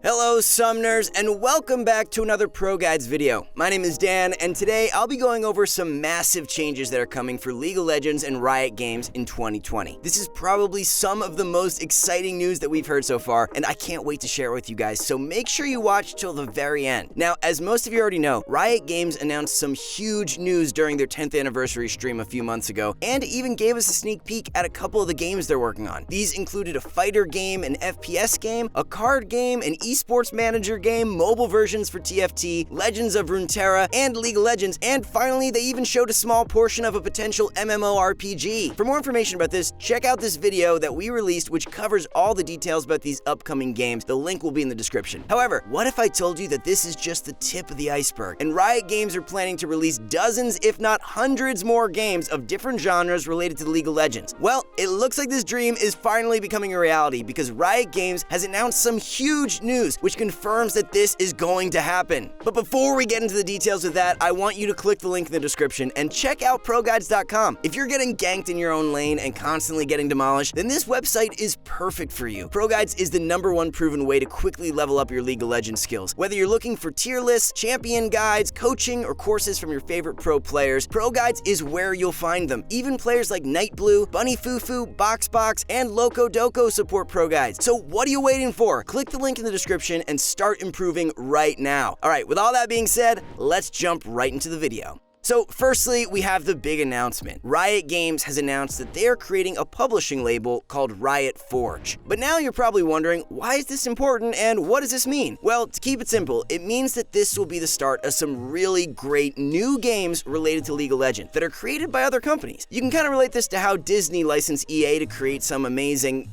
Hello Summoners, and welcome back to another ProGuides video. My name is Dan, and today I'll be going over some massive changes that are coming for League of Legends and Riot Games in 2020. This is probably some of the most exciting news that we've heard so far, and I can't wait to share it with you guys, so make sure you watch till the very end. Now, as most of you already know, Riot Games announced some huge news during their 10th anniversary stream a few months ago, and even gave us a sneak peek at a couple of the games they're working on. These included a fighter game, an FPS game, a card game, an esports manager game, mobile versions for TFT, Legends of Runeterra, and League of Legends, and finally they even showed a small portion of a potential MMORPG. For more information about this, check out this video that we released which covers all the details about these upcoming games. The link will be in the description. However, what if I told you that this is just the tip of the iceberg, and Riot Games are planning to release dozens if not hundreds more games of different genres related to League of Legends? Well, it looks like this dream is finally becoming a reality because Riot Games has announced some huge news which confirms that this is going to happen. But before we get into the details of that, I want you to click the link in the description and check out ProGuides.com. If you're getting ganked in your own lane and constantly getting demolished, then this website is perfect for you. ProGuides is the #1 proven way to quickly level up your League of Legends skills. Whether you're looking for tier lists, champion guides, coaching, or courses from your favorite pro players, ProGuides is where you'll find them. Even players like Nightblue, Bunny Fufu, BoxBox, and Loco Doco support ProGuides. So what are you waiting for? Click the link in the description and start improving right now. Alright, with all that being said, let's jump right into the video. So firstly, we have the big announcement. Riot Games has announced that they are creating a publishing label called Riot Forge. But now you're probably wondering, why is this important and what does this mean? Well, to keep it simple, it means that this will be the start of some really great new games related to League of Legends that are created by other companies. You can kind of relate this to how Disney licensed EA to create some amazing,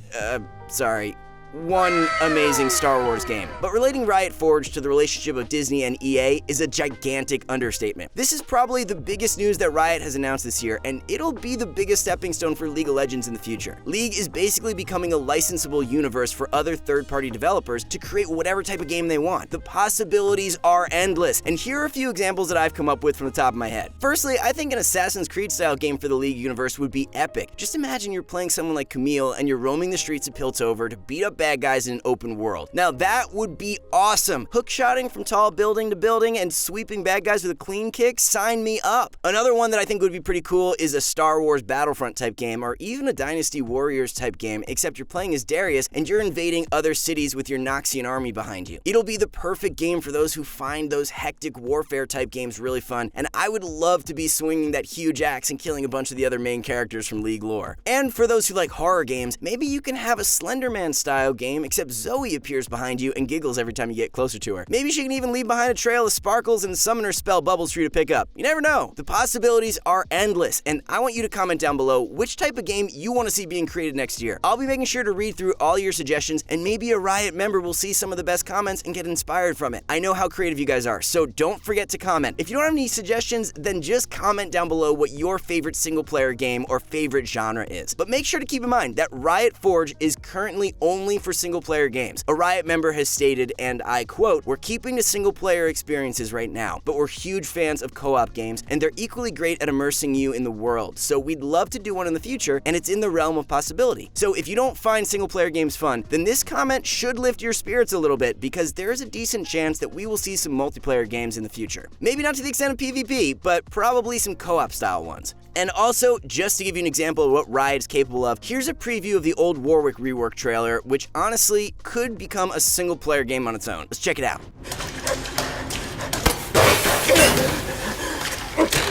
one amazing Star Wars game. But relating Riot Forge to the relationship of Disney and EA is a gigantic understatement. This is probably the biggest news that Riot has announced this year, and it'll be the biggest stepping stone for League of Legends in the future. League is basically becoming a licensable universe for other third-party developers to create whatever type of game they want. The possibilities are endless, and here are a few examples that I've come up with from the top of my head. Firstly, I think an Assassin's Creed style game for the League universe would be epic. Just imagine you're playing someone like Camille and you're roaming the streets of Piltover to beat up bad guys in an open world. Now that would be awesome. Hookshotting from tall building to building and sweeping bad guys with a clean kick, sign me up. Another one that I think would be pretty cool is a Star Wars Battlefront type game, or even a Dynasty Warriors type game, except you're playing as Darius and you're invading other cities with your Noxian army behind you. It'll be the perfect game for those who find those hectic warfare type games really fun, and I would love to be swinging that huge axe and killing a bunch of the other main characters from League lore. And for those who like horror games, maybe you can have a Slenderman style game, except Zoe appears behind you and giggles every time you get closer to her. Maybe she can even leave behind a trail of sparkles and summoner spell bubbles for you to pick up. You never know. The possibilities are endless, and I want you to comment down below which type of game you want to see being created next year. I'll be making sure to read through all your suggestions, and maybe a Riot member will see some of the best comments and get inspired from it. I know how creative you guys are, so don't forget to comment. If you don't have any suggestions, then just comment down below what your favorite single-player game or favorite genre is. But make sure to keep in mind that Riot Forge is currently only for single-player games. A Riot member has stated, and I quote, "We're keeping to single-player experiences right now, but we're huge fans of co-op games, and they're equally great at immersing you in the world. So we'd love to do one in the future, and it's in the realm of possibility." So if you don't find single-player games fun, then this comment should lift your spirits a little bit, because there is a decent chance that we will see some multiplayer games in the future. Maybe not to the extent of PvP, but probably some co-op style ones. And also, just to give you an example of what Riot is capable of, here's a preview of the old Warwick Rework trailer, which honestly could become a single-player game on its own. Let's check it out.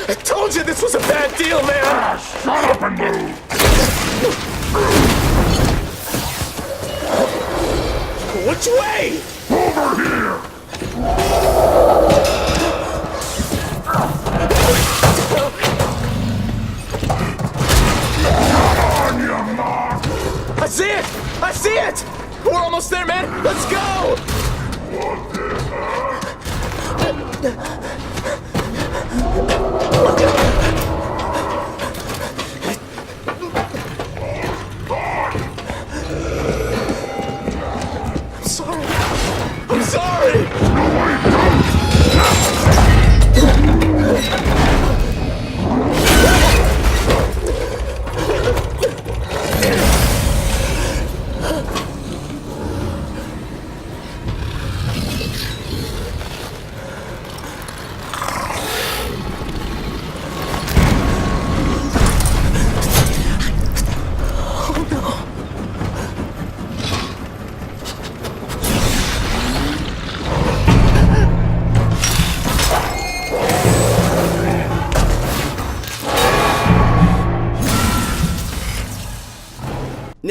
I told you this was a bad deal, man! Shut up and move! Which way? Over here! On your mark! I see it! I see it! We're almost there, man! Let's go! I'm sorry!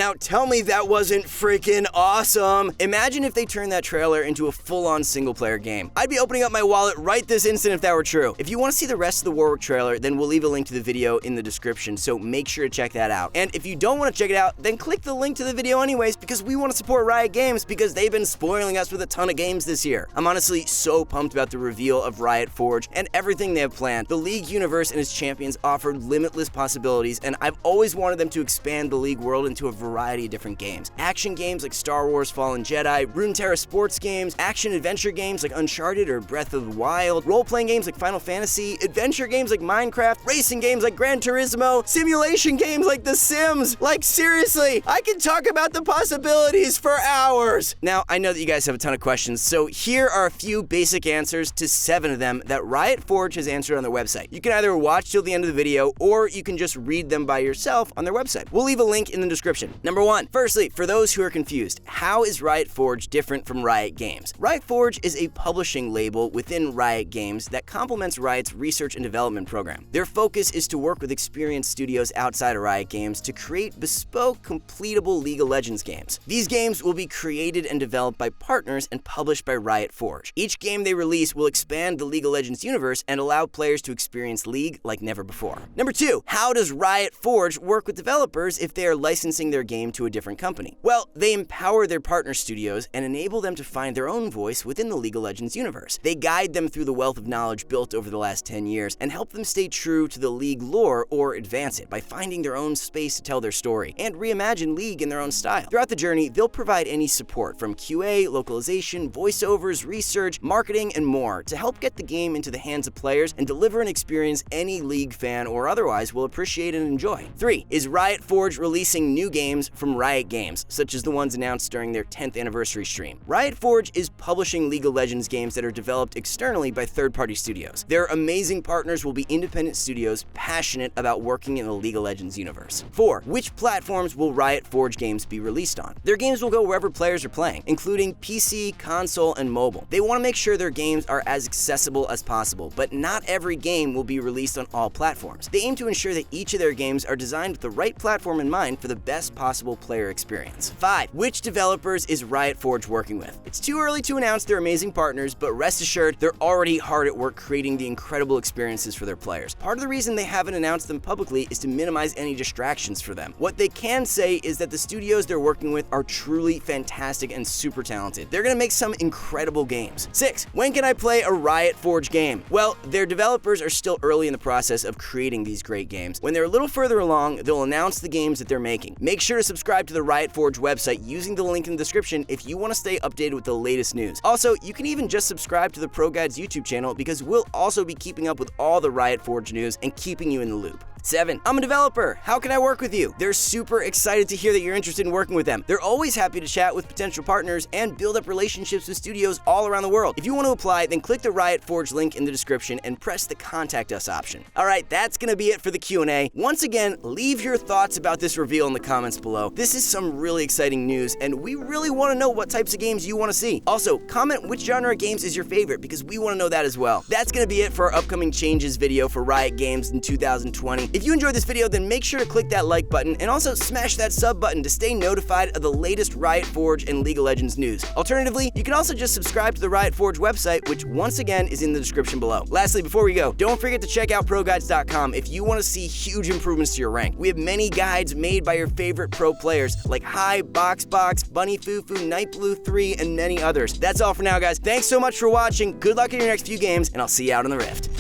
Now tell me that wasn't freaking awesome. Imagine if they turned that trailer into a full-on single-player game. I'd be opening up my wallet right this instant if that were true. If you want to see the rest of the Warwick trailer, then we'll leave a link to the video in the description, so make sure to check that out. And if you don't want to check it out, then click the link to the video anyways, because we want to support Riot Games because they've been spoiling us with a ton of games this year. I'm honestly so pumped about the reveal of Riot Forge and everything they have planned. The League universe and its champions offer limitless possibilities, and I've always wanted them to expand the League world into a variety of different games. Action games like Star Wars Fallen Jedi, Runeterra sports games, action-adventure games like Uncharted or Breath of the Wild, role-playing games like Final Fantasy, adventure games like Minecraft, racing games like Gran Turismo, simulation games like The Sims. Like, seriously, I can talk about the possibilities for hours. Now, I know that you guys have a ton of questions, so here are a few basic answers to 7 of them that Riot Forge has answered on their website. You can either watch till the end of the video, or you can just read them by yourself on their website. We'll leave a link in the description. Number 1. Firstly, for those who are confused, how is Riot Forge different from Riot Games? Riot Forge is a publishing label within Riot Games that complements Riot's research and development program. Their focus is to work with experienced studios outside of Riot Games to create bespoke, completable League of Legends games. These games will be created and developed by partners and published by Riot Forge. Each game they release will expand the League of Legends universe and allow players to experience League like never before. Number 2, how does Riot Forge work with developers if they are licensing their game to a different company? Well, they empower their partner studios and enable them to find their own voice within the League of Legends universe. They guide them through the wealth of knowledge built over the last 10 years and help them stay true to the League lore or advance it by finding their own space to tell their story and reimagine League in their own style. Throughout the journey, they'll provide any support from QA, localization, voiceovers, research, marketing, and more to help get the game into the hands of players and deliver an experience any League fan or otherwise will appreciate and enjoy. 3. Is Riot Forge releasing new games from Riot Games, such as the ones announced during their 10th anniversary stream? Riot Forge is publishing League of Legends games that are developed externally by third-party studios. Their amazing partners will be independent studios passionate about working in the League of Legends universe. 4. Which platforms will Riot Forge games be released on? Their games will go wherever players are playing, including PC, console, and mobile. They want to make sure their games are as accessible as possible, but not every game will be released on all platforms. They aim to ensure that each of their games are designed with the right platform in mind for the best possible player experience. 5. Which developers is Riot Forge working with? It's too early to announce their amazing partners, but rest assured, they're already hard at work creating the incredible experiences for their players. Part of the reason they haven't announced them publicly is to minimize any distractions for them. What they can say is that the studios they're working with are truly fantastic and super talented. They're gonna make some incredible games. 6. When can I play a Riot Forge game? Well, their developers are still early in the process of creating these great games. When they're a little further along, they'll announce the games that they're making. Make sure to subscribe to the Riot Forge website using the link in the description if you want to stay updated with the latest news. Also, you can even just subscribe to the ProGuides YouTube channel because we'll also be keeping up with all the Riot Forge news and keeping you in the loop. 7. I'm a developer. How can I work with you? They're super excited to hear that you're interested in working with them. They're always happy to chat with potential partners and build up relationships with studios all around the world. If you want to apply, then click the Riot Forge link in the description and press the Contact Us option. Alright, that's gonna be it for the Q&A. Once again, leave your thoughts about this reveal in the comments below. This is some really exciting news, and we really want to know what types of games you want to see. Also, comment which genre of games is your favorite, because we want to know that as well. That's gonna be it for our upcoming changes video for Riot Games in 2020. If you enjoyed this video, then make sure to click that like button and also smash that sub button to stay notified of the latest Riot Forge and League of Legends news. Alternatively, you can also just subscribe to the Riot Forge website, which once again is in the description below. Lastly, before we go, don't forget to check out ProGuides.com if you want to see huge improvements to your rank. We have many guides made by your favorite pro players like High, Boxbox, Bunny Fufu, Night Blue 3, and many others. That's all for now, guys. Thanks so much for watching. Good luck in your next few games, and I'll see you out on the Rift.